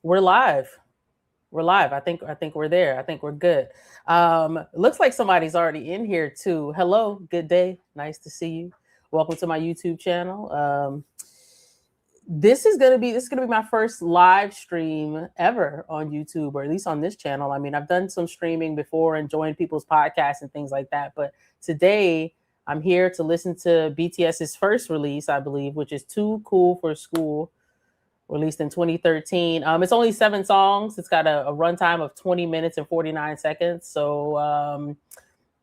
We're live. We're live. I think we're there. I think we're good. Looks like somebody's already in here too. Hello, good day. Nice to see you. Welcome to my YouTube channel. This is gonna be my first live stream ever on YouTube, or at least on this channel. I mean, I've done some streaming before and joined people's podcasts and things like that, but today I'm here to listen to BTS's first release, I believe, which is Too Cool for School, released in 2013. It's only 7 songs. It's got a runtime of 20 minutes and 49 seconds. So I'm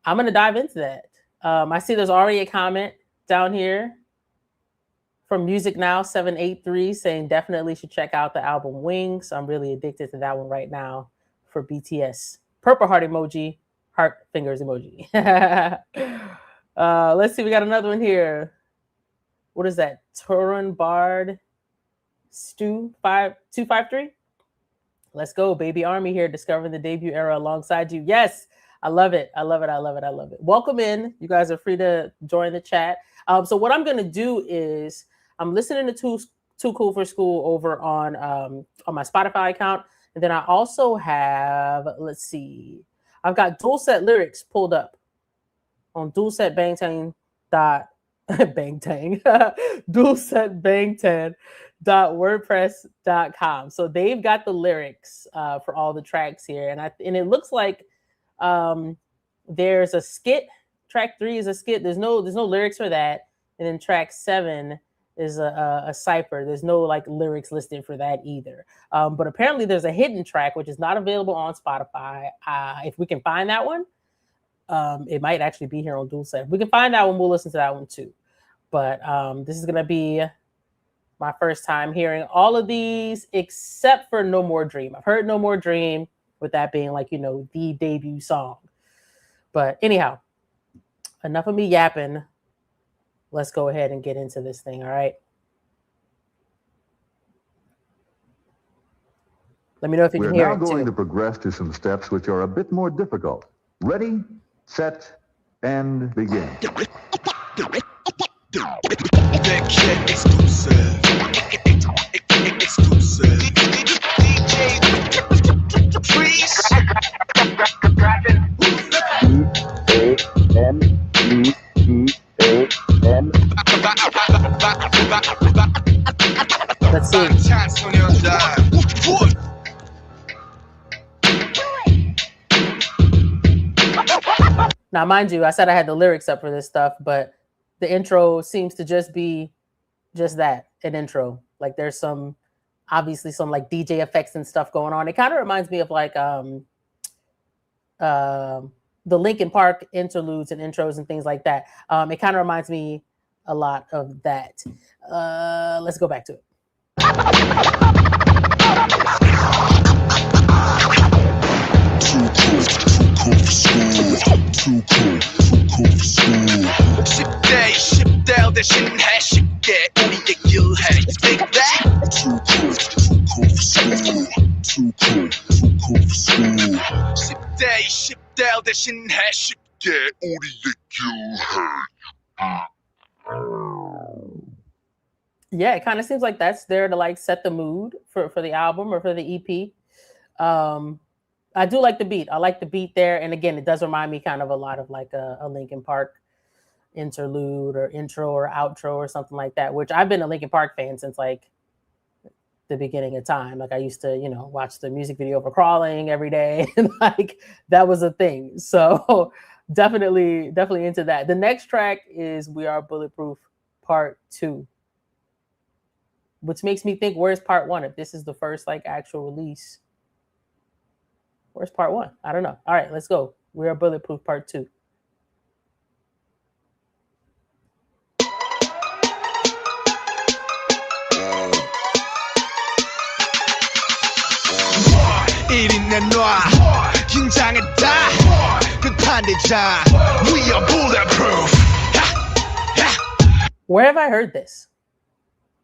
going to dive into that. I see there's already a comment down here from Music Now 783 saying definitely should check out the album Wings. I'm really addicted to that one right now for BTS. Purple heart emoji, heart fingers emoji. Let's see, we got another one here. What is that? Turan Bard Stu 5253. Let's go, baby army here, discovering the debut era alongside you. Yes, I love it. I love it. I love it. I love it. Welcome in. You guys are free to join the chat. So what I'm gonna do is I'm listening to Too Cool for School over on my Spotify account, and then I also have, let's see, I've got dual set lyrics pulled up on dualsetbangtang dot bangtang dualsetbangtan.wordpress.com. So they've got the lyrics for all the tracks here, and it looks like there's a skit. Track 3 is a skit. There's no lyrics for that, and then track 7 is a cipher. There's no like lyrics listed for that either. But apparently there's a hidden track which is not available on Spotify. If we can find that one, it might actually be here on Dual Set. If we can find that one, we'll listen to that one too. But this is gonna be my first time hearing all of these, except for No More Dream. I've heard No More Dream, with that being like, the debut song. But anyhow, enough of me yapping. Let's go ahead and get into this thing, all right? Let me know if you can hear it. We're now going to progress to some steps which are a bit more difficult. Ready, set, and begin. Exclusive. Freeze. Let's see. Now, mind you, I said I had the lyrics up for this stuff, but the intro seems to just be just that, an intro. Like there's obviously some like DJ effects and stuff going on. It kind of reminds me of like the Linkin Park interludes and intros and things like that. It kind of reminds me a lot of that. Let's go back to it. Too cool for school. 10대 대신 해 쉽게 우리의 길해. Take that. Too cool for school. Too cool for school. 10대 대신 해 쉽게 우리의 길해. Yeah, it kind of seems like that's there to like set the mood for the album or for the EP. I do like the beat. I like the beat there. And again, it does remind me kind of a lot of like a Linkin Park interlude or intro or outro or something like that, which I've been a Linkin Park fan since like the beginning of time. Like I used to, watch the music video for Crawling every day. And like that was a thing. So definitely into that. The next track is We Are Bulletproof Part 2. Which makes me think, where's Part 1? If this is the first like actual release. Where's Part 1? I don't know. All right, let's go. We Are Bulletproof Part 2. Where have I heard this?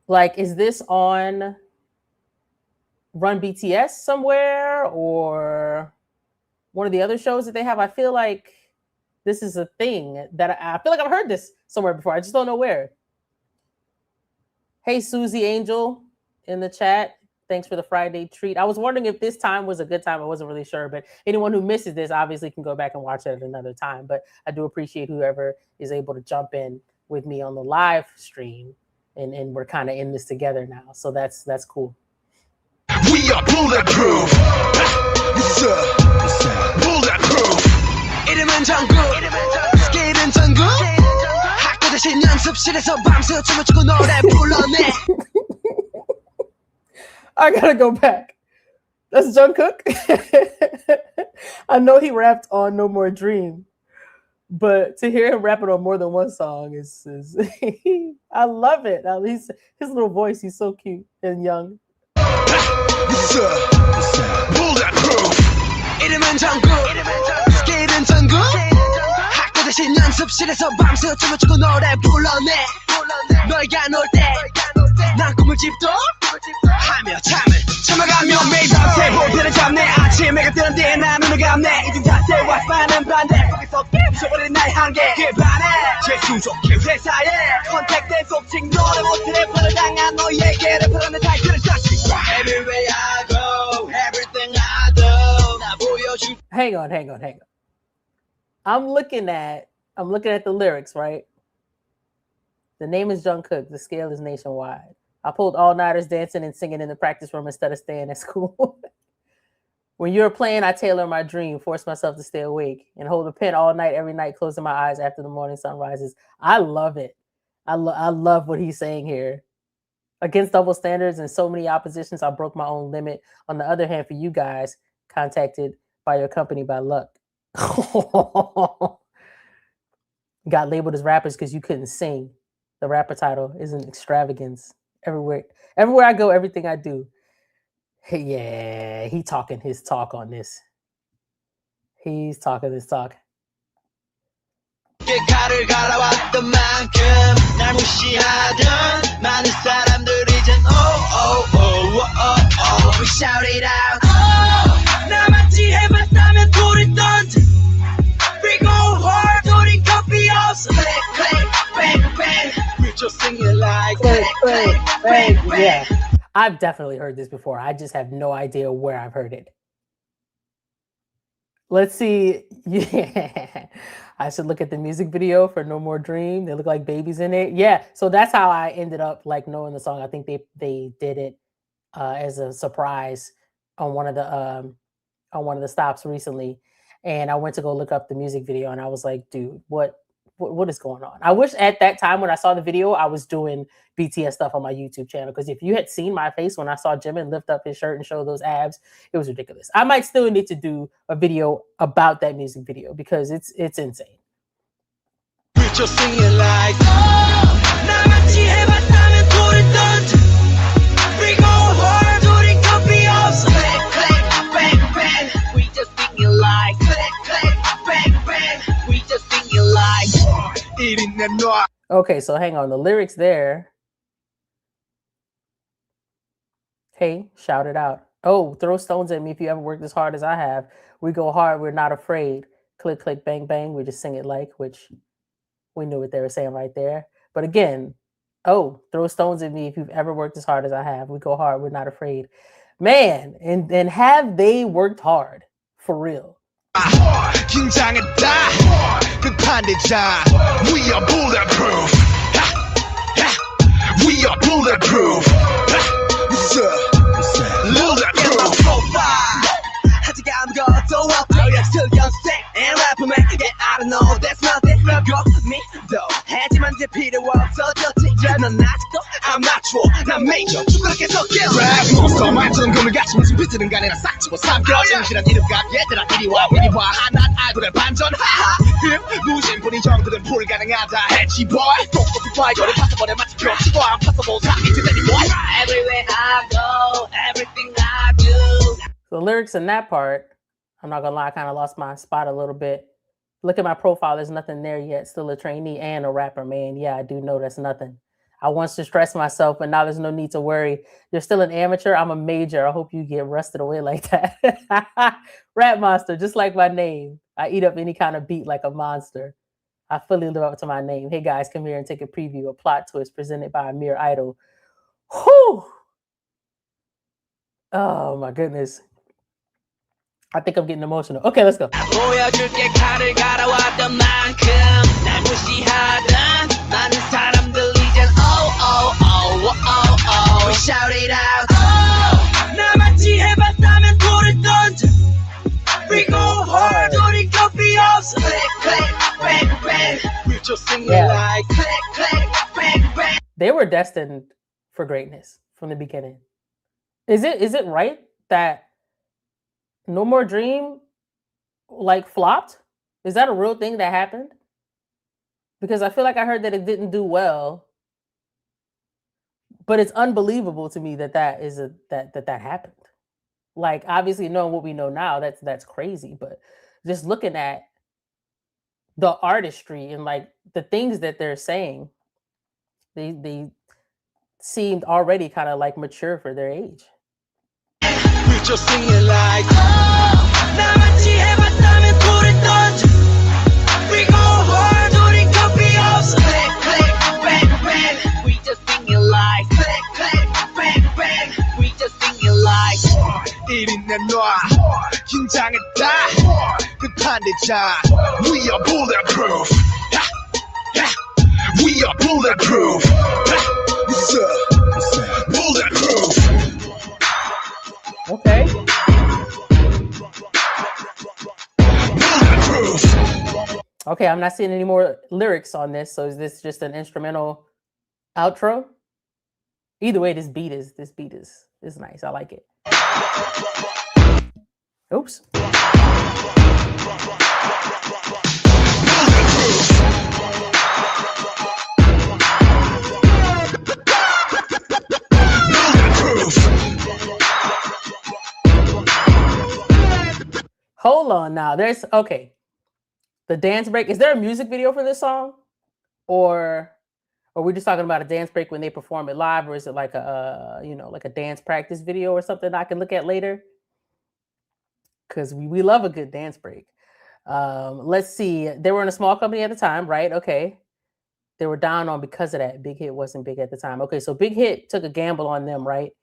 Like, is this on Run BTS somewhere or one of the other shows that they have? I feel like this is a thing that I feel like I've heard this somewhere before. I just don't know where. Hey, Susie Angel in the chat. Thanks for the Friday treat. I was wondering if this time was a good time. I wasn't really sure, but anyone who misses this obviously can go back and watch it at another time. But I do appreciate whoever is able to jump in with me on the live stream, and we're kind of in this together now. So that's cool. We are bulletproof. This is bulletproof. 이름은 정국. 스케일은 전국. 학교 대신 연습실에서 밤새 춤을 추고 노래 불러내. I gotta go back. That's Jungkook. I know he rapped on No More Dream, but to hear him rapping on more than one song is I love it. His little voice, he's so cute and young. This is bulletproof. 이름은 정국. 스케일은 전국. 학교 대신 연습실에서 밤새 춤을 추고 노래 불러내. 너희가 놀 때 난 꿈을 집도 하며 잠을 참아가며 매일 밤새 볼펜을 잡네. 아침 해가 뜨는데 난 눈을 감네. 이젠 자세와 빠는 반대 속에서 부숴버리는 나의 한계 그 반에 재수족해 회사에 컨택된 속칭 노래 못해 래퍼를 당한 너에게 래퍼라는 타이틀을 썼지. Everywhere I go everything I do 나 보여줄. Hang on. I'm looking at the lyrics, right? The name is Jungkook. The scale is nationwide. I pulled all-nighters dancing and singing in the practice room instead of staying at school. When you're playing, I tailor my dream, force myself to stay awake, and hold a pen all night, every night, closing my eyes after the morning sun rises. I love it. I love what he's saying here. Against double standards and so many oppositions, I broke my own limit. On the other hand, for you guys, contacted by your company by luck. Got labeled as rappers because you couldn't sing. The rapper title is an extravagance. Everywhere I go, everything I do. Yeah, he talking his talk on this. He's talking his talk. 칼을 갈아왔던 만큼 날 무시하던 많은 사람들이 이젠 we shout it out 나같이 해봤다면 돌을 던져 we go hard 우린 커피 없어 click click bang bang we just sing it like click click bang bang. Yeah, I've definitely heard this before. I just have no idea where I've heard it. Let's see. Yeah, I should look at the music video for No More Dream. They look like babies in it. Yeah, so that's how I ended up like knowing the song. I think they did it as a surprise on one of the stops recently, and I went to go look up the music video, and I was like, dude, what is going on? I wish at that time when I saw the video, I was doing BTS stuff on my YouTube channel, because if you had seen my face when I saw Jimin lift up his shirt and show those abs, it was ridiculous. I might still need to do a video about that music video because it's insane. We just sing it like 나같이 해봤다면 돌을 던져 we go hard 우린 커피 없어 click click bang bang we just sing it like click click bang bang we just sing it like Okay, so hang on. The lyrics there. Hey, shout it out. Oh, throw stones at me if you ever worked as hard as I have. We go hard, we're not afraid. Click, click, bang, bang. We just sing it like, which we knew what they were saying right there. But again, oh, throw stones at me if you've ever worked as hard as I have. We go hard, we're not afraid. Man, and have they worked hard? For real. 긴장했다 급한대자 we are bulletproof we are bulletproof 아직 아무것도 없어 You're still young, sick and rapper man Yeah, I don't know, that's nothing got me though 하지만 이제 필요 없어졌지 넌 아직도 amatteur 난 major 그렇게 섞여 Rap monster 말처럼 금을 같이 무슨 비트는 간에 나 싹집어 삼켜 진실한 이름값 얘들아 이리 와 난 아이돌의 반전 하하 무심뿐인 형들은 불가능하다 해치 boy 똑똑히 봐 이거를 파서버려 마치 벽치고 안 파서볼 다 이제되니 boy Everywhere I go everything I do. The lyrics in that part, I'm not gonna lie, I kind of lost my spot a little bit. Look at my profile, there's nothing there yet. Still a trainee and a rapper, man. Yeah, I do know that's nothing. I once to stress myself, but now there's no need to worry. You're still an amateur, I'm a major. I hope you get rusted away like that. Rap monster, just like my name. I eat up any kind of beat like a monster. I fully live up to my name. Hey guys, come here and take a preview, a plot twist presented by a mere idol. Whew! Oh my goodness. I think I'm getting emotional. Okay, let's go. 보여줄게 칼을 갈아왔던 만큼 날 무시하던 많은 사람들 이젠 oh oh oh oh oh we shout it out oh 나같이 해봤다면 돌을 던져 we go hard 우리 커피 없어 click click bang bang we just singing like click click bang bang They were destined for greatness from the beginning. Is it right that No More Dream like flopped? Is that a real thing that happened? Because I feel like I heard that it didn't do well, but it's unbelievable to me that that happened. Like obviously knowing what we know now, that's crazy. But just looking at the artistry and like the things that they're saying, they seemed already kind of like mature for their age. we just singing like oh 나같이 해봤다면 돌을 던져 we go hard 우리 커피 없어 click click bang bang we just singing like click click bang bang we just singing like 1인 내놔 긴장을 다 급한 대자 we are bulletproof we are bulletproof this is bulletproof Okay. Okay, I'm not seeing any more lyrics on this. So is this just an instrumental outro? Either way, this beat is nice. I like it. Oops. Hold on now. There's okay. The dance break. Is there a music video for this song? Or are we just talking about a dance break when they perform it live, or is it like a like a dance practice video or something I can look at later? Because we love a good dance break. Let's see. They were in a small company at the time, right? Okay. They were down on because of that. Big Hit wasn't big at the time. Okay, so Big Hit took a gamble on them, right?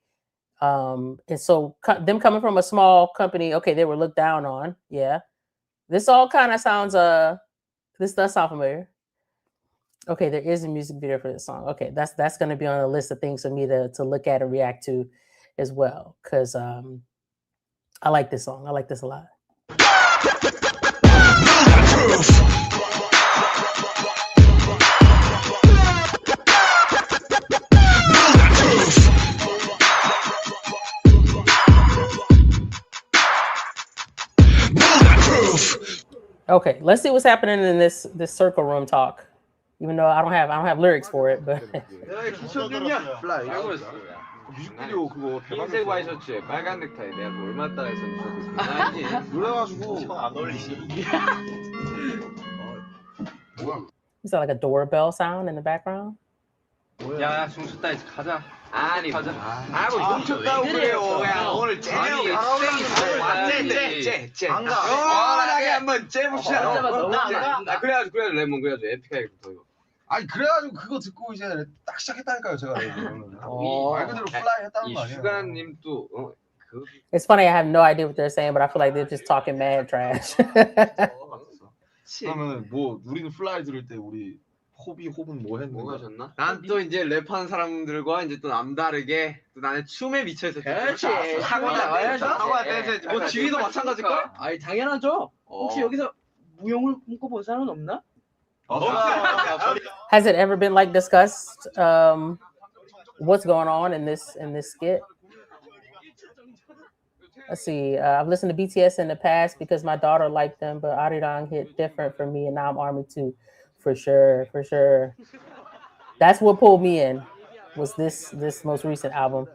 And so them coming from a small company, okay, they were looked down on. Yeah. This all kind of sounds this does sound familiar. Okay, there is a music video for this song. Okay, that's gonna be on the list of things for me to look at and react to as well. Cause I like this song. I like this a lot. Okay, let's see what's happening in this circle room talk. Even though I don't have lyrics for it, but 플라이 알고 있어. 뮤직비디오 그거 흰색 와이셔츠에 빨간 넥타이 내가 뭐 얼마 따라 했었는지 알지? 그래가지고 안 어울리지. is that like a doorbell sound in the background? 야 중수 따위 가자. 아니 가자. 아뭐 훔쳤다고 그래요. 그냥 오늘 째네요. 째. 안 가. 시원하게 한번 째봅시다. 나 그래가지고 레몬 그래가지고 에픽하게 더 이거. 아니 그래가지고 그거 듣고 이제 딱 시작했다니까요 제가 말 그대로 플라이 했다는 거 이 아니에요. 슈가님 또 그. It's funny. I have no idea what they're saying, but I feel like they're just talking mad trash. 그러면 뭐 우리는 플라이 들을 때 우리 호흡은 뭐 했는가? 뭐가 졌나? 난 또 이제 랩하는 사람들과 이제 또 남다르게 또 나는 춤에 미쳐 있었기 때문에 사고 나와야죠. 사고가 댄스 뭐 지휘도 마찬가지일까? 아니 당연하죠. 혹시 여기서 무용을 꿈꿔본 사람은 없나? Has it ever been like discussed what's going on in this skit? Let's see. I've listened to BTS in the past because my daughter liked them, but Arirang hit different for me, and now I'm Army too. For sure. That's what pulled me in. Was this most recent album?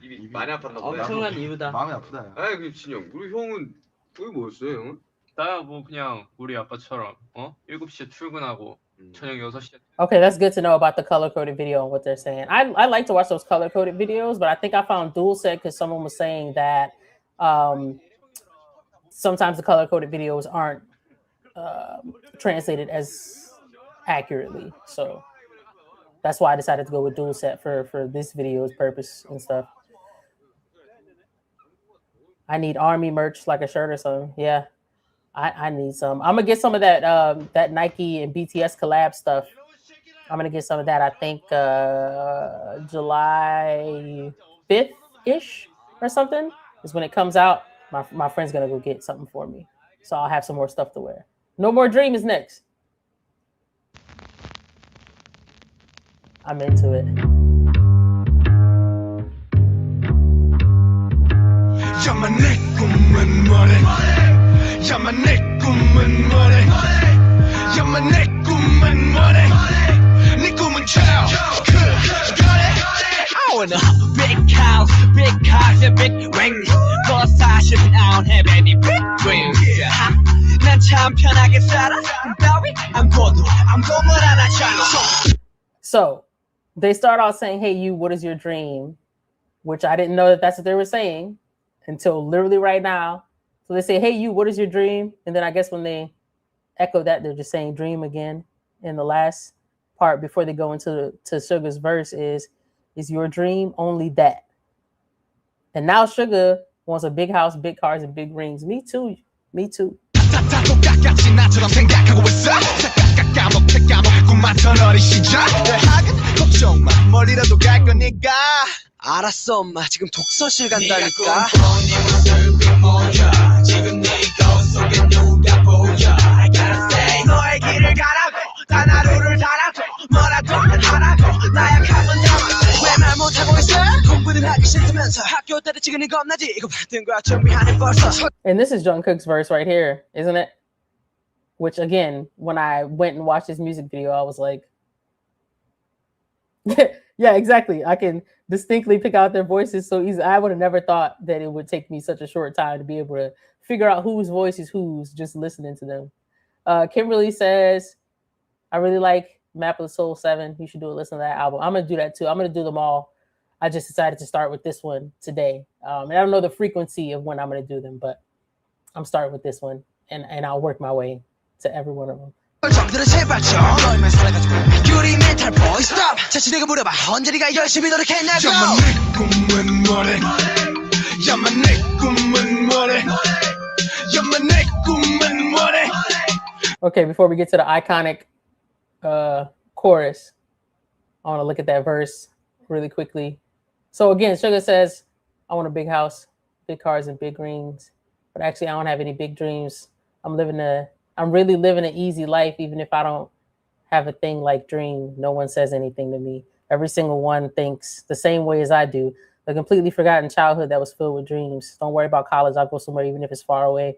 입이 많이 아팠나 보다. 엄청난 이유다. 마음이 아프다. 아니 그 진영 우리 형은 그게 뭐였어요 형은? 나야 뭐 그냥 우리 아빠처럼 7시에 출근하고 저녁 6시에 Okay, that's good to know about the color coded video and what they're saying. I like to watch those color coded videos, but I think I found dual set because someone was saying that sometimes the color coded videos aren't translated as accurately. So that's why I decided to go with dual set for this video's purpose and stuff. I need army merch, like a shirt or something. Yeah, I need some. I'm gonna get some of that that Nike and BTS collab stuff. I'm gonna get some of that. I think July 5th ish or something is when it comes out. My friend's gonna go get something for me, so I'll have some more stuff to wear. No More Dream is next. I'm into it. 야마 내 꿈은 뭐래 야마 내 꿈은 뭐래 야마 내 꿈은 뭐래 네 꿈은 child I wanna have a big house, big cars and big rings 뭐 사실은 I don't have any big dreams 난 참 편하게 살아 따위 아무것도 안 하잖아. So they start off saying, hey you, what is your dream? Which I didn't know that that's what they were saying until literally right now. So they say, hey you, what is your dream? And then I guess when they echo that, they're just saying dream again. In the last part before they go into to Sugar's verse is your dream only that? And now Sugar wants a big house, big cars, and big rings. Me too. Me too. 다 똑같이 나처럼 생각하고 있어 꿈마천 어린 시절 하긴 걱정 마 멀리라도 갈 거니까 알았어 엄마 지금 독서실 간다니까 지금 네 거울 속에 누가 보여 I gotta say 너의 길을 가라고 단 하루를 달아도 뭐라도 하라고 나약하면 담아도 왜 말 못하고 있어 공부를 하기 싫으면서 학교 때려치기는 겁나지 이거 받은 거야 준비하는 벌써. And this is Jungkook's verse right here, isn't it? Which again, when I went and watched this music video, I was like, yeah, exactly. I can distinctly pick out their voices so easy. I would have never thought that it would take me such a short time to be able to figure out whose voice is whose just listening to them. Kimberly says, I really like Map of the Soul 7. You should do a listen to that album. I'm going to do that too. I'm going to do them all. I just decided to start with this one today. And I don't know the frequency of when I'm going to do them, but I'm starting with this one and I'll work my way to every one of them. 정들은 제발 좀 너희만 살아가지고 유리 멘탈 보이 스톱 자신에게 물어봐 언제리가 열심히 노력했냐고 야마 내 꿈은 뭐래 야마 내 꿈은 뭐래 야마 내 꿈은 뭐래. Okay, before we get to the iconic chorus, I want to look at that verse really quickly. So again, Sugar says, I want a big house, big cars, and big rings. But actually, I don't have any big dreams. I'm really living an easy life, even if I don't have a thing like dream. No one says anything to me. Every single one thinks the same way as I do. A completely forgotten childhood that was filled with dreams. Don't worry about college. I'll go somewhere, even if it's far away.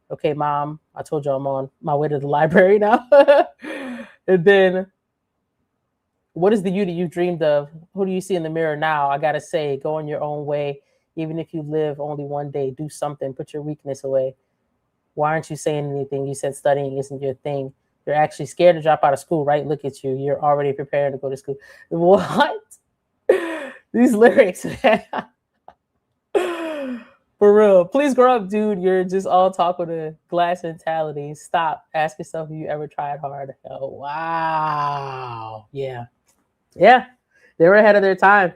Okay, Mom, I told you I'm on my way to the library now. And then, what is the you that you dreamed of? Who do you see in the mirror now? I got to say, go on your own way. Even if you live only one day, do something. Put your weakness away. Why aren't you saying anything? You said studying isn't your thing. You're actually scared to drop out of school, right? Look at you. You're already preparing to go to school. What? These lyrics, man. For real. Please grow up, dude. You're just all talk with a glass mentality. Stop. Ask yourself if you ever tried hard. Oh, wow. Yeah. Yeah. They were ahead of their time.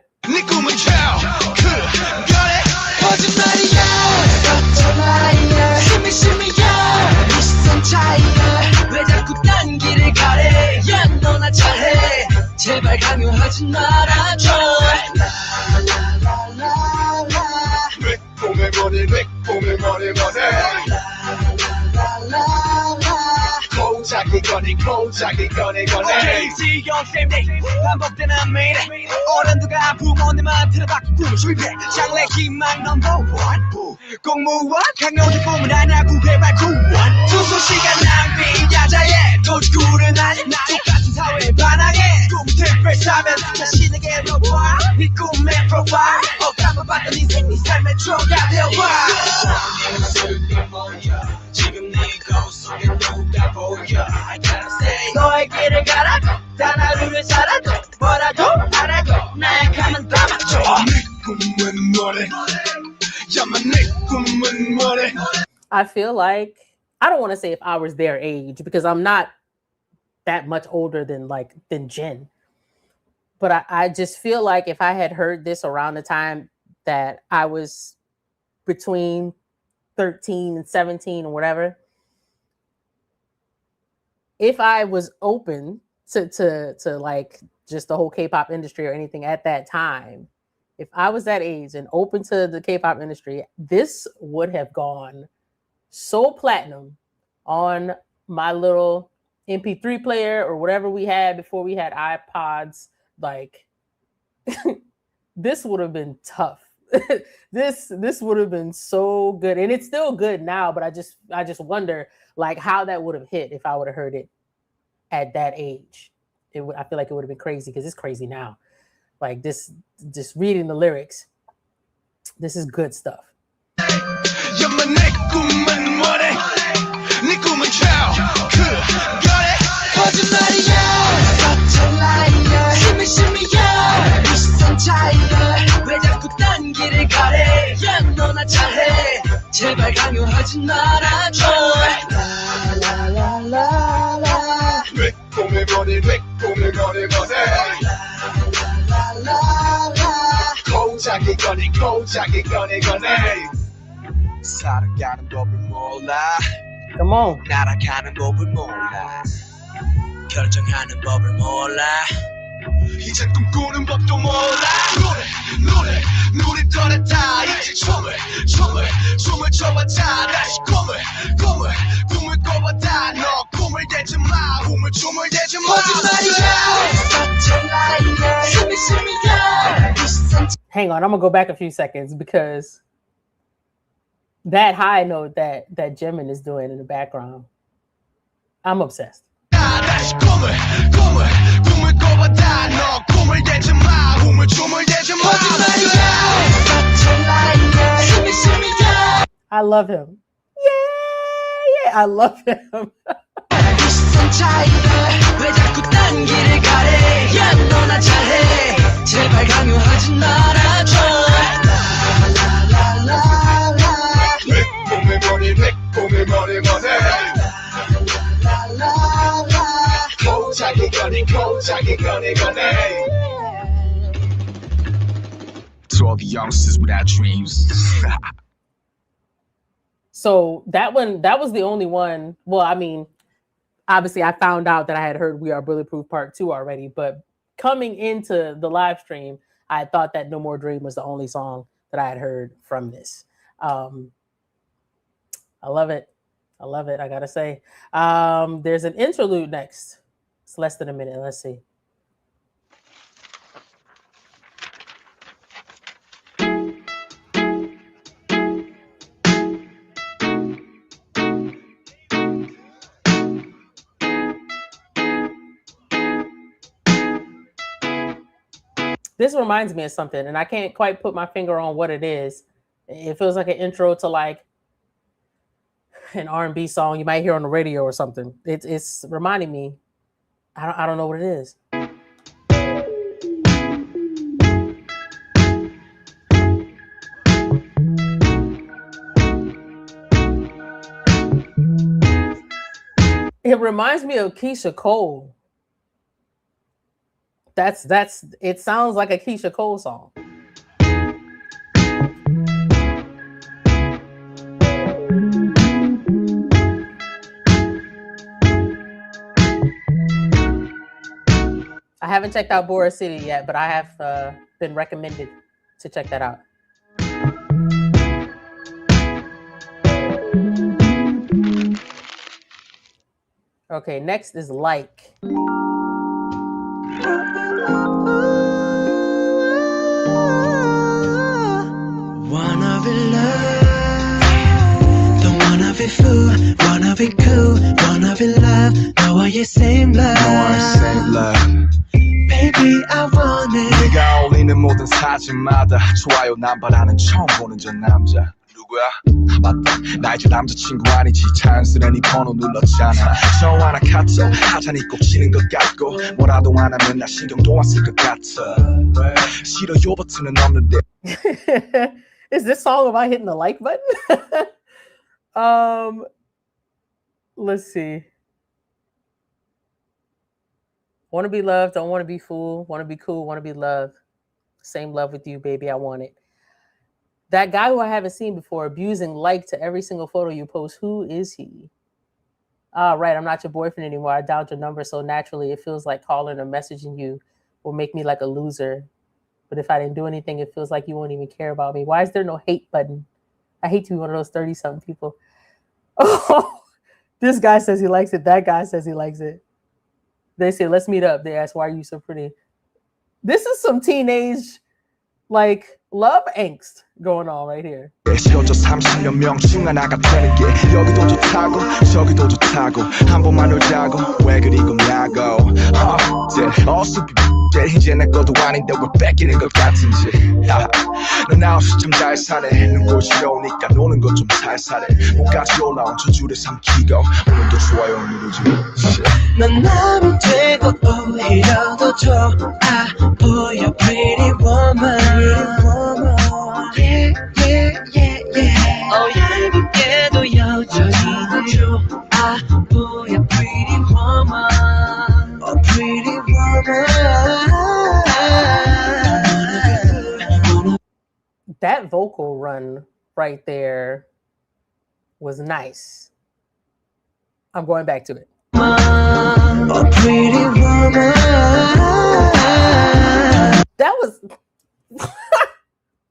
왜 자꾸 딴 길을 가래 야 너나 잘해 제발 강요하지 말아줘 왜 꼬매 머리 고작이 거니 오케이 지겨운 쌤들 반복되는 미래 어른들과 부모님한테 받고 꿈을 실패 장래 희망 넘버원 공무원 강요의 꿈은 아냐고 회발 구원 투수 시간 낭비 야자에 도주구를 아니 똑같은 사회에 반항해 꿈 택배 사면 자신에게 물어봐 네 꿈의 프로파일 억감을 받던 인생 네 삶의 초가 되어봐 지금 네 거울 속에 누가 보여 I gotta say 너의 길을 가라고 단 하루를 살아도 뭐라도 하라고 나약하면 담아줘 내 꿈은 뭐래 야마 내 꿈은 뭐래. I feel like, I don't want to say if I was their age because I'm not that much older than Jen. But I just feel like if I had heard this around the time that I was between 13 and 17 or whatever, if I was open to like just the whole K-pop industry or anything at that time, if I was that age and open to the K-pop industry, this would have gone so platinum on my little MP3 player or whatever we had before we had iPods. Like, this would have been tough. this would have been so good, and it's still good now. But I just wonder like how that would have hit if I would have heard it at that age. I feel like it would have been crazy because it's crazy now. Like this, just reading the lyrics, this is good stuff. Come on. 날아가는 법을 몰라 결정하는 법을 몰라 이젠 꿈꾸는 법도 몰라 노래 떠났다 이제 춤을 춰봤자 다시 꿈을 꿔봤다 너 꿈을 대지 마 춤을 대지 마 Hang on, I'm gonna go back a few seconds because that high note that Jimin is doing in the background, I'm obsessed. I love him. Yeah, I love him. To all the youngsters without dreams. So that was the only one. Well, I mean, obviously I found out that I had heard We Are Bulletproof Part 2 already, but coming into the live stream, I thought that No More Dream was the only song that I had heard from this. I love it. I gotta say. There's an interlude next. It's less than a minute. Let's see. This reminds me of something, and I can't quite put my finger on what it is. It feels like an intro to like an R&B song you might hear on the radio or something. It's reminding me. I don't know what it is. It reminds me of Keisha Cole. It sounds like a Keisha Cole song. I haven't checked out Bora City yet, but I have been recommended to check that out. Okay, next is Like. Wanna be loved, don't wanna be fool, wanna be cool, wanna be loved, 너와의 same love. Baby, I want it. 네가 올리는 모든 사진마다 좋아요 남발하는 처음 보는 저 남자 누구야? 맞다 나 이제 남자친구 아니지 자연스레 네 번호 눌렀잖아 전화나 카톡 하자니 꼭 치는 것 같고 뭐라도 안 하면 나 신경도 안 쓸 것 같아 싫어요 버튼은 없는데 Is this song about hitting the like button? Let's see. Want to be loved, don't want to be fool, want to be cool, want to be loved. Same love with you, baby, I want it. That guy who I haven't seen before, abusing like to every single photo you post. Who is he? Right, I'm not your boyfriend anymore. I dialed your number, so naturally it feels like calling or messaging you will make me like a loser. But if I didn't do anything, it feels like you won't even care about me. Why is there no hate button? I hate to be one of those 30-something people. Oh, this guy says he likes it. That guy says he likes it. They say, let's meet up. They ask, why are you so pretty? This is some teenage, like, love angst going on right here. 쉬어져 30년 명중 하나가 되는 게 여기도 좋다고 저기도 좋다고 한 번만 놀자고 왜 그리 겁나고 어수비 이제 내 것도 아닌데 왜 뺏기는 것 같은지 넌 아웃이 참 잘 사네 눈꽃이 오니까 노는 것 좀 살살해 목까지 올라온 저줄에 삼키고 오늘도 좋아요 누르지 넌 남이 되고 오히려 더 좋아 보여 pretty woman yeah yeah yeah yeah oh 얄밉게도 여전히 좋아 보여 pretty woman oh pretty woman That vocal run right there was nice. I'm going back to it. oh pretty woman That was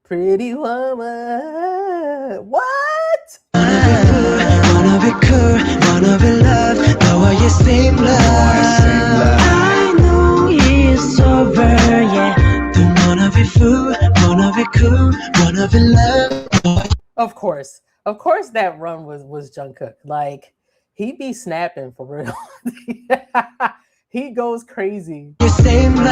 pretty woman. What? Wanna be cool, wanna be loved 너와의 same love I know it's over, yeah Don't wanna be fool, wanna be cool, wanna be loved Of course that run was Jungkook. Like, he be snapping for real. He goes crazy. Same love,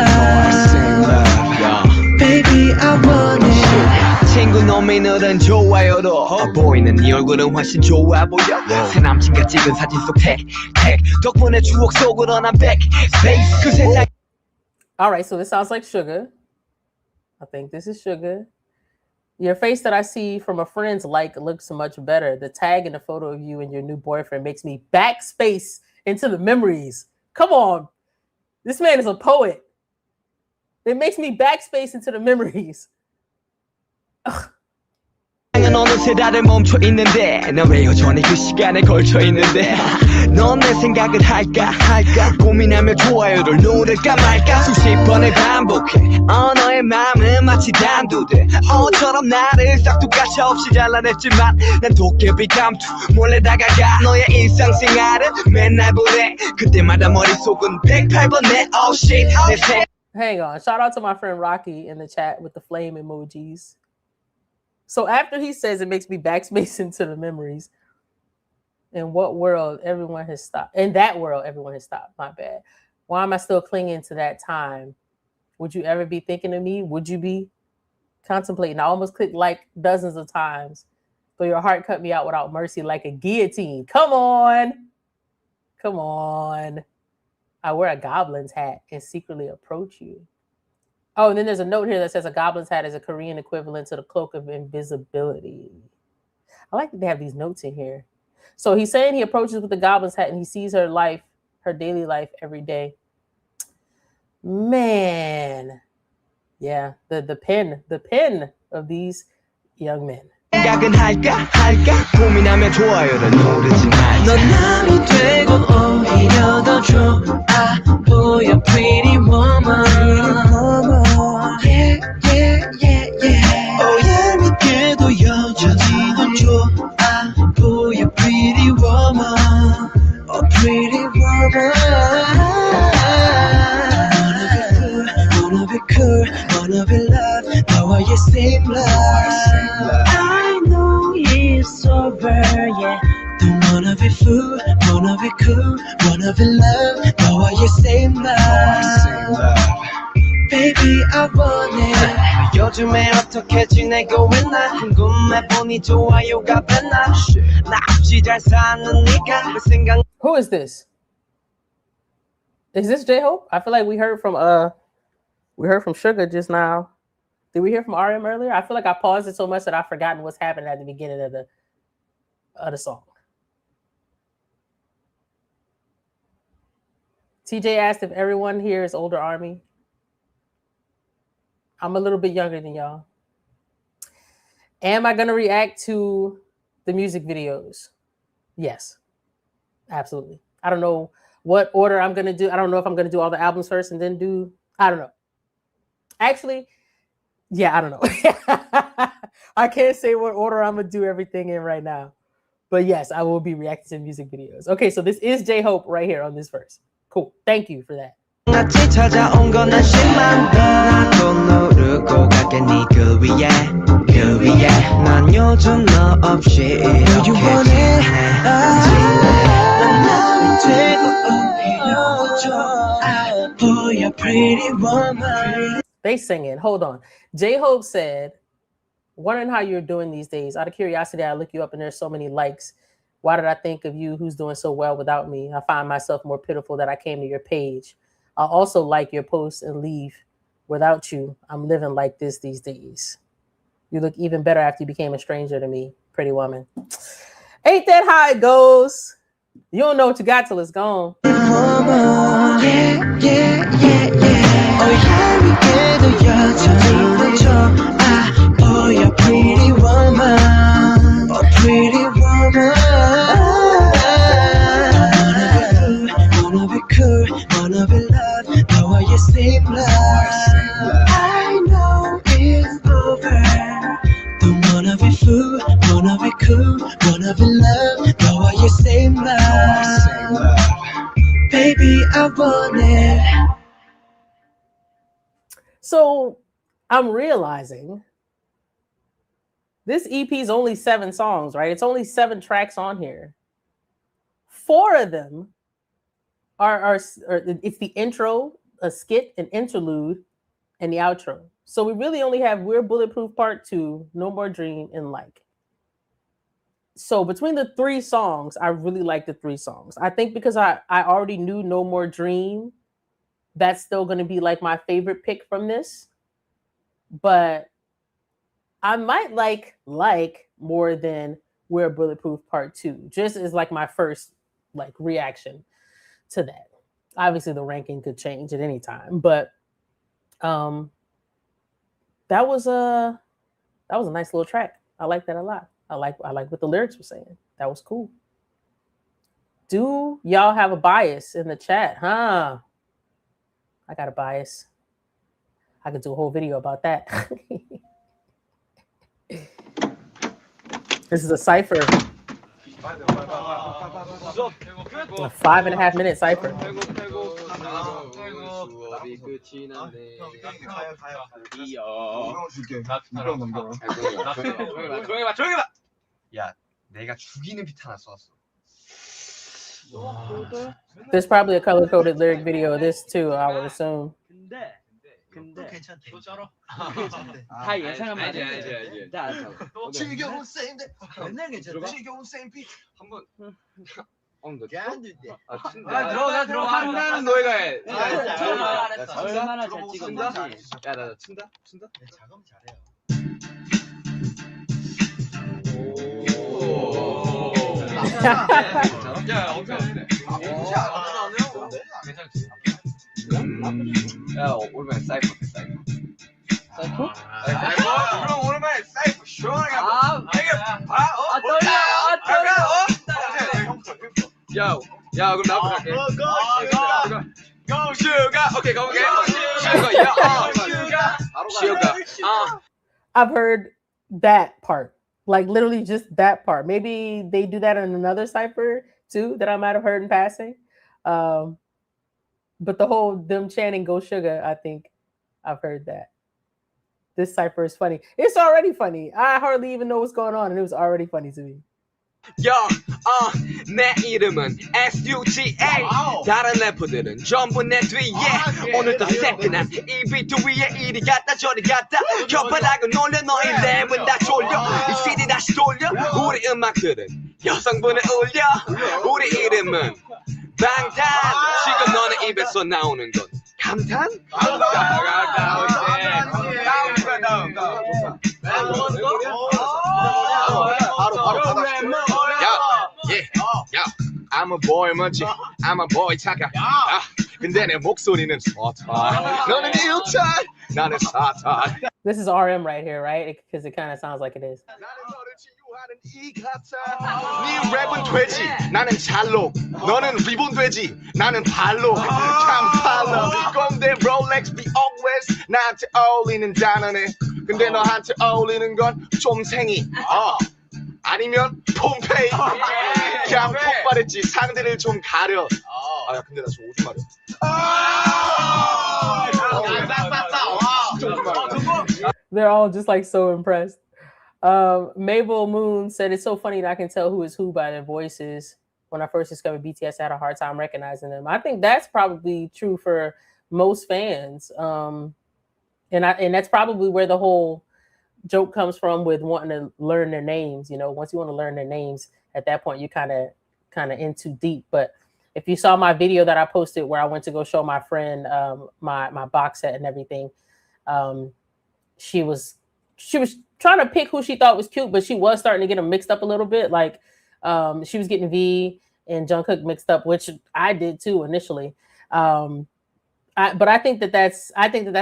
yeah Baby I want it 친구 노미늘은 좋아요로 보이는 네 얼굴은 훨씬 좋아 보여 새 남친과 찍은 사진 속 택 덕분에 추억 속으로 난 backspace 그 세상 All right, so this sounds like Sugar. I think this is Sugar. Your face that I see from a friend's like looks much better. The tag in the photo of you and your new boyfriend makes me backspace into the memories. Come on. This man is a poet. It makes me backspace into the memories. Ugh. 어느새 다들 멈춰 있는데 난 왜 여전히 그 시간에 걸쳐 있는데 넌 내 생각을 할까 고민하며 좋아요를 누를까 말까 수십 번을 반복해 너의 마음은 마치 단두대 어처럼 나를 싹둑 가차없이 잘라냈지만 난 도깨비 감투 몰래 다가가 너의 일상생활은 맨날 보내 그때마다 머릿속은 108번 내 oh shit 내 생 Hang on. Shout out to my friend Rocky in the chat with the flame emojis. So after he says it makes me backspace into the memories, in what world everyone has stopped? In that world, everyone has stopped. My bad. Why am I still clinging to that time? Would you ever be thinking of me? Would you be contemplating? I almost clicked like dozens of times, but your heart cut me out without mercy like a guillotine. Come on. Come on. I wear a goblin's hat and secretly approach you. Oh, and then there's a note here that says a goblin's hat is a Korean equivalent to the cloak of invisibility. I like that they have these notes in here. So he's saying he approaches with the goblin's hat and he sees her life, her daily life every day. Man. Yeah, the pen of these young men. 생각은 할까 고민하며 좋아요를 누르지 말자 넌 남이 되고 오히려 더 좋아 보여 pretty woman yeah yeah yeah yeah oh 얄밉게도 여전히 넌 좋아 보여 pretty woman oh pretty woman wanna be cool wanna be loved 너와의 same love I know it's over, yeah. Don't wanna be fool, wanna be cool, wanna be loved. 너와의 same love. Baby, I want it. 요즘에 어떻게 지내고 있나? 궁금해 보니 좋아요가 뺐나? 나 없이 잘 사는 네가 왜 생각? Who is this? Is this J-Hope? I feel like we heard from Sugar just now. Did we hear from RM earlier? I feel like I paused it so much that I've forgotten what's happening at the beginning of the song. TJ asked if everyone here is older Army. I'm a little bit younger than y'all. Am I gonna react to the music videos? Yes, absolutely. I don't know what order I'm gonna do. I don't know if I'm gonna do all the albums first and then do. I don't know. Actually, yeah, I don't know. I can't say what order I'm gonna do everything in right now. But yes, I will be reacting to music videos. Okay, so this is J-Hope right here on this verse. Cool. Thank you for that. 같이 찾아온 건 한심한 걸 나도 누르고 갈게 그 위에 난 요즘 너 없이 이렇게 They singing. Hold on. J-Hope said, wondering how you're doing these days. Out of curiosity, I look you up and there's so many likes. Why did I think of you who's doing so well without me? I find myself more pitiful that I came to your page. I also like your posts and leave. Without you, I'm living like this these days. You look even better after you became a stranger to me, pretty woman. Ain't that how it goes? You don't know what you got till it's gone. Oh, you're pretty woman. Oh, pretty woman. Wanna be cool, wanna be loved. 너와 your same love. I know it's over. Don't wanna be fool, wanna be cool, wanna be loved. 너와 your same love. Baby, I want it. So I'm realizing this EP is only 7 songs, right? It's only 7 tracks on here. 4 of them are it's the intro, a skit, an interlude, and the outro. So we really only have We're Bulletproof Part 2, No More Dream, and Like. So between the 3 songs, I really like the 3 songs. I think because I already knew No More Dream, that's still going to be like my favorite pick from this. But I might like more than We're Bulletproof Part 2, just as like my first like reaction to that. Obviously the ranking could change at any time, but that was a nice little track. I like that a lot. I like what the lyrics were saying. That was cool. Do y'all have a bias in the chat? Huh? I got a bias. I could do a whole video about that. This is a cipher. A 5.5 minute cipher. 야, 내가 죽이는 비트 하나 써왔어. There's probably a color-coded lyric video of this too, I would assume. 근데 괜찮대. 다 예상하면 알지. 지겨운 쌤 맨날 괜찮대. 지겨운 쌤 빛. 한번 들어가 한다는 너희가 해. 얼마나 잘 찍었는지. 야, 나 춘다? 네, 작업 잘해요. 야, 어때? 야, 오랜만에 사이퍼. 사이코? 그럼 오랜만에 사이퍼 시원하게 떨려. 야, 그럼 나부터 갈게. Go sugar. 오케이, 가볼게. Sugar. I've heard that part, like literally just that part. Maybe they do that in another cipher too that I might have heard in passing. But the whole them chanting "Go Sugar," I think I've heard that. This cipher is funny. It's already funny. I hardly even know what's going on, and it was already funny to me. Yo, 내 이름은 SUGA. 다른 래퍼들은 전부 내 뒤에. 오늘도 새끈한 이 비트 위에 이리 갔다 저리 갔다. 혓바닥을 놀려 너희 랩은 다 졸려. 이 CD 다시 돌려. 우리 음악들은 여성분을 울려. 우리 이름은 방탄. 지금 너네 입에서 나오는 건 감탄? I'm a boy 멋지 I'm a boy 착각 근데 내 목소리는 서탈 너는 일탈 나는 사탈 This is RM right here, right? Because it kind of sounds like it is. 네 랩은 돼지, 나는 잘록. 너는 리본 돼지, 나는 발록. 참 팔로. 꼰대 롤렉스 be always 나한테 어울리는 단어네. 근데 너한테 어울리는 건 좀생이. 아니면 폼페이. 그냥 폭발했지. 상대를 좀 가려. 야 근데 나 지금 오줌 마려. They're all just like so impressed. Mabel Moon said it's so funny that I can tell who is who by their voices. When I first discovered BTS, I had a hard time recognizing them. I think that's probably true for most fans. And that's probably where the whole joke comes from with wanting to learn their names. You know, once you want to learn their names, at that point you kind of in too deep. But if you saw my video that I posted where I went to go show my friend my box set and everything, she was trying to pick who she thought was cute, but she was starting to get them mixed up a little bit. Like she was getting V and Jungkook mixed up, which I did too initially. But I think that's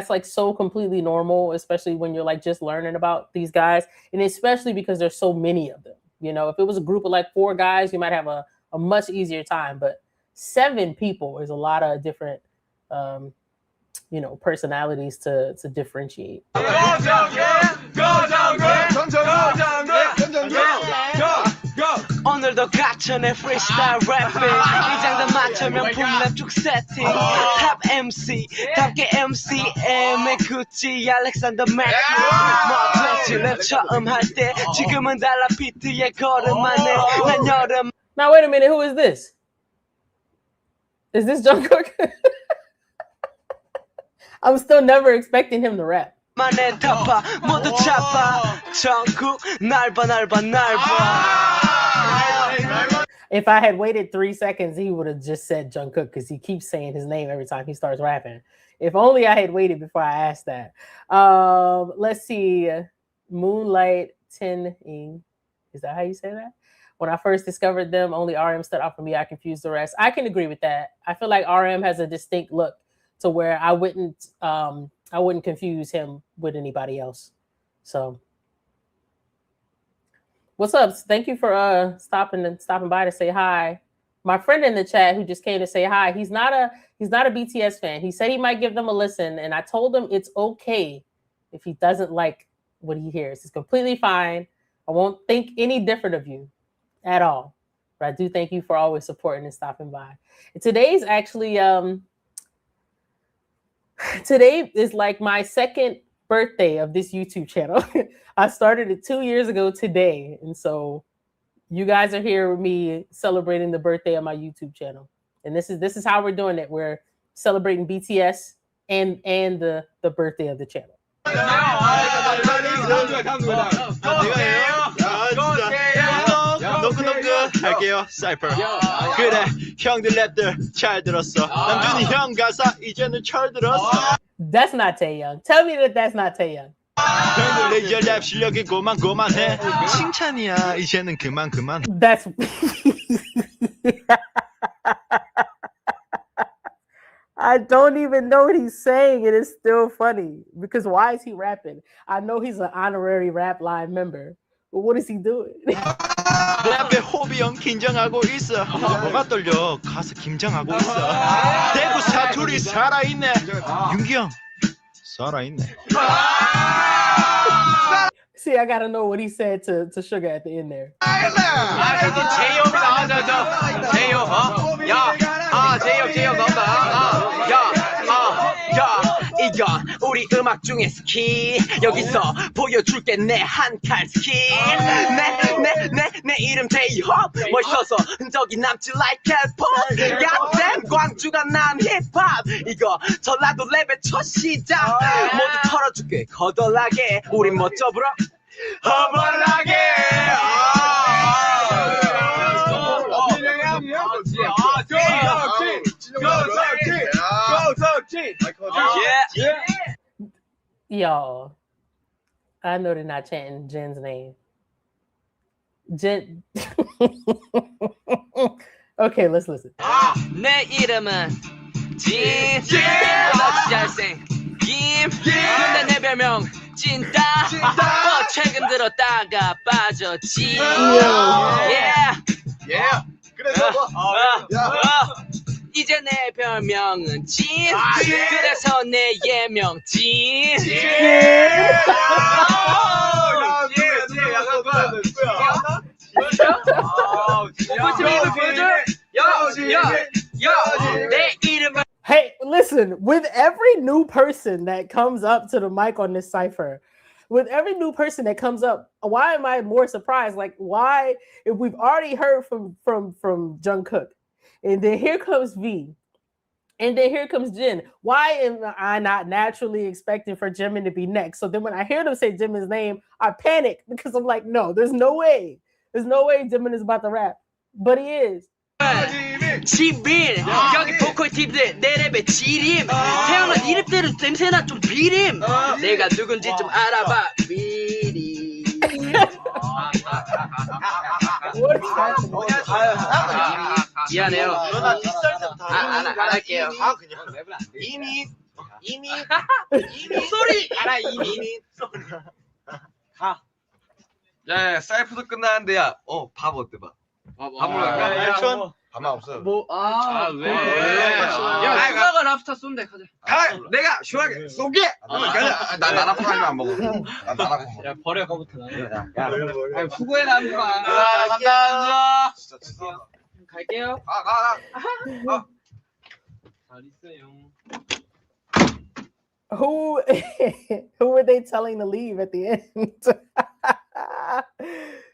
like so completely normal, especially when you're like just learning about these guys, and especially because there's so many of them. You know, if it was a group of like 4 guys, you might have a much easier time. But 7 people is a lot of different personalities to differentiate. 오늘도 가천의 freestyle rapping 이 장단 맞춰 명품 랩쭉 세팅 탑 MC 답게 MCM의 구찌 알렉산더 맥주 멋졌지 랩 처음 할 때 지금은 달라 비트에 걸음하네 난 여름. Now wait a minute, who is this? Is this Jungkook? I'm still never expecting him to rap. 만에 타파 모두 차파 정국 날봐. If I had waited 3 seconds, he would have just said Jungkook because he keeps saying his name every time he starts rapping. If only I had waited before I asked that. Let's see. Moonlight Tin-ing. Is that how you say that? When I first discovered them, only RM stood out for me. I confused the rest. I can agree with that. I feel like RM has a distinct look to where I wouldn't confuse him with anybody else. So what's up? Thank you for stopping by to say hi. My friend in the chat who just came to say hi, he's not a BTS fan. He said he might give them a listen, and I told him it's okay if he doesn't like what he hears. It's completely fine. I won't think any different of you at all. But I do thank you for always supporting and stopping by. And today's actually today is like my second birthday of this YouTube channel. I started it 2 years ago today. And so you guys are here with me celebrating the birthday of my YouTube channel. And this is how we're doing it. We're celebrating BTS and the birthday of the channel. 할게요 사이퍼 그래 형들 랩들 잘 들었어 남준이 형 가사 이제는 철 들었어. That's not Taeyoung. Tell me that that's not Taeyoung. 형들 이제 랩 실력이 고만해 칭찬이야 이제는 그만해. That's I don't even know what he's saying. It is still funny because why is he rapping? I know he's an honorary rap line member. But what is he doing? 내 앞에 호비 형 긴장하고 있어. 뭐가 떨려? 가서 김장하고 있어. 대구 사투리 살아있네. 윤기 형 살아있네. See, I gotta know what he said to Sugar at the end there. 제이홉이 나와서 제이홉 제이홉 나온다. 이건 우리 음악 중에 스킬 여기서 보여줄게 내 한 칼 스킬 내 이름 제이홉 멋있어서 흔적이 남지 like 캘폰 goddamn 광주가 난 힙합 이거 전라도 랩의 첫 시작 모두 털어줄게 거덜나게 우린 멋져 불어 허벌나게 Y'all, I know they're not chanting Jen's name. Jen. Okay, let's listen. 내 이름은 진. 너 잘생. 김. 근데 내 별명 찐따 최근 들었다가 빠졌지 그래서 이제 내 별명은 찐 그래서 내 예명 찐 내 이름은 Hey, listen, with every new person that comes up to the mic on this cipher, with every new person that comes up, why am I more surprised? Like, why, if we've already heard from Jungkook, and then here comes V, and then here comes Jin, why am I not naturally expecting for Jimin to be next? So then when I hear them say Jimin's name, I panic because I'm like, no, there's no way Jimin is about to rap, but he is. 지민 여기 보컬 팀들 내 랩의 지림 태어난 이름대로 냄새나 좀 비림 내가 누군지 좀 알아봐 미리 미안해요 안 할게요 이미 소리 알아 이미 야 사이프도 끝나는데 밥 어때 봐 밥으로 갈까? 밥만 없어 왜? 야 누가가 랍스타 쏜대 가자 내가 시원하게 쏘게 난 나나포 아니면 안 먹어 난 나나포 야 버려 거부터 나. 야 수고해 남주가 감사합니다 진짜 죄송하다 갈게요 가 잘 있어요. Who were they telling to leave at the end?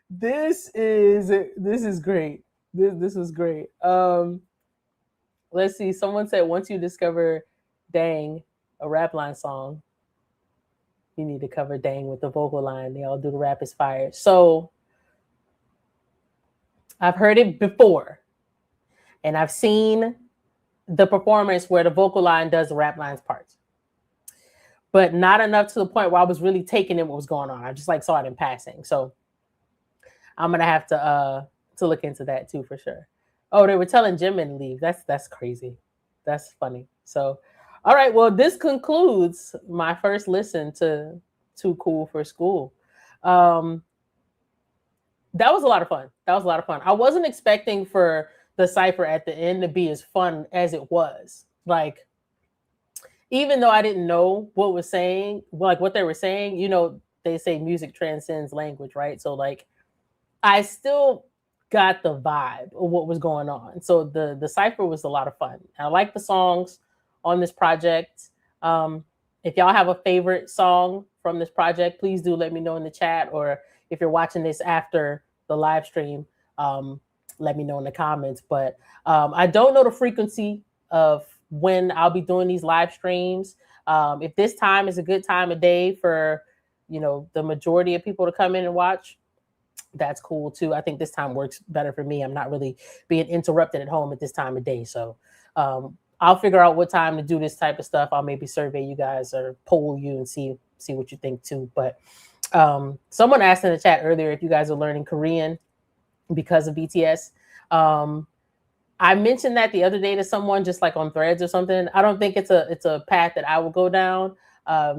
This is great. This was great. Let's see. Someone said once you discover Dang, a rap line song, you need to cover Dang with the vocal line. They all do the rap is fire. So I've heard it before, and I've seen the performance where the vocal line does the rap lines parts, but not enough to the point where I was really taking in what was going on. I just like saw it in passing. So I'm gonna have to look into that too for sure. Oh, they were telling Jimin to leave. That's crazy. That's funny. So, all right. Well, this concludes my first listen to Too Cool for School. That was a lot of fun. I wasn't expecting for the cipher at the end to be as fun as it was. Like, even though I didn't know what was saying, like what they were saying, you know, they say music transcends language, right? So like, I still got the vibe of what was going on. So the cipher was a lot of fun. I like the songs on this project. If y'all have a favorite song from this project, please do let me know in the chat, or if you're watching this after the live stream, let me know in the comments. But I don't know the frequency of when I'll be doing these live streams. If this time is a good time of day for, you know, the majority of people to come in and watch, that's cool too. I think this time works better for me. I'm not really being interrupted at home at this time of day. So I'll figure out what time to do this type of stuff. I'll maybe survey you guys or poll you and see what you think too. But someone asked in the chat earlier if you guys are learning Korean because of BTS. I mentioned that the other day to someone, just like on Threads or something. I don't think it's a path that I will go down,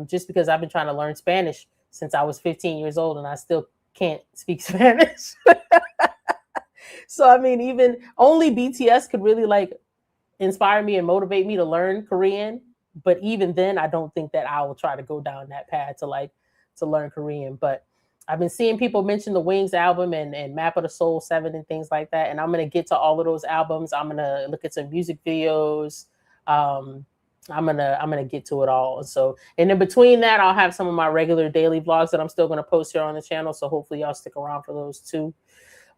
just because I've been trying to learn Spanish since I was 15 years old, and I still can't speak Spanish. So I mean, even only BTS could really like inspire me and motivate me to learn Korean. But even then, I don't think that I will try to go down that path to learn Korean. But I've been seeing people mention the Wings album and Map of the Soul 7 and things like that. And I'm going to get to all of those albums. I'm going to look at some music videos. I'm going to get to it all. So, and in between that, I'll have some of my regular daily vlogs that I'm still going to post here on the channel. So hopefully y'all stick around for those too.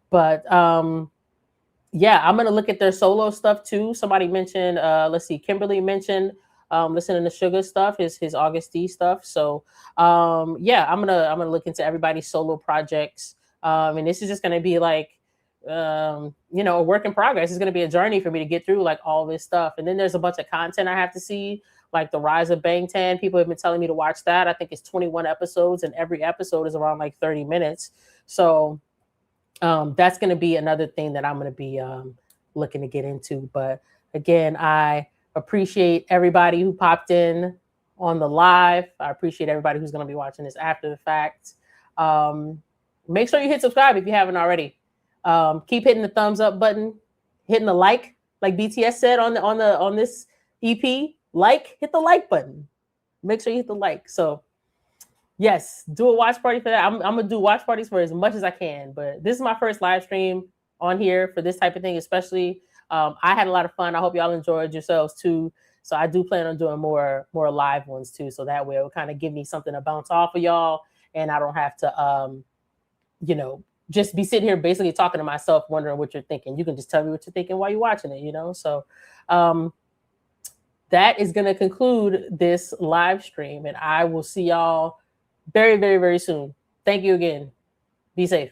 But yeah, I'm going to look at their solo stuff too. Somebody mentioned, let's see, Kimberly mentioned listening to Sugar stuff, his August D stuff. So yeah, I'm gonna look into everybody's solo projects. And this is just gonna be like you know, a work in progress. It's gonna be a journey for me to get through like all this stuff. And then there's a bunch of content I have to see, like the Rise of Bangtan. People have been telling me to watch that. I think it's 21 episodes, and every episode is around like 30 minutes. So that's gonna be another thing that I'm gonna be looking to get into. But again, I appreciate everybody who popped in on the live. I appreciate everybody who's going to be watching this after the fact. Make sure you hit subscribe if you haven't already. Keep hitting the thumbs up button, hitting the like BTS said on this EP. Hit the like button. Make sure you hit the like. So yes, do a watch party for that. I'm gonna do watch parties for as much as I can. But this is my first live stream on here for this type of thing, especially. I had a lot of fun. I hope y'all enjoyed yourselves too. So I do plan on doing more live ones too. So that way it will kind of give me something to bounce off of y'all, and I don't have to just be sitting here basically talking to myself, wondering what you're thinking. You can just tell me what you're thinking while you're watching it, So that is going to conclude this live stream, and I will see y'all very, very, very soon. Thank you again. Be safe.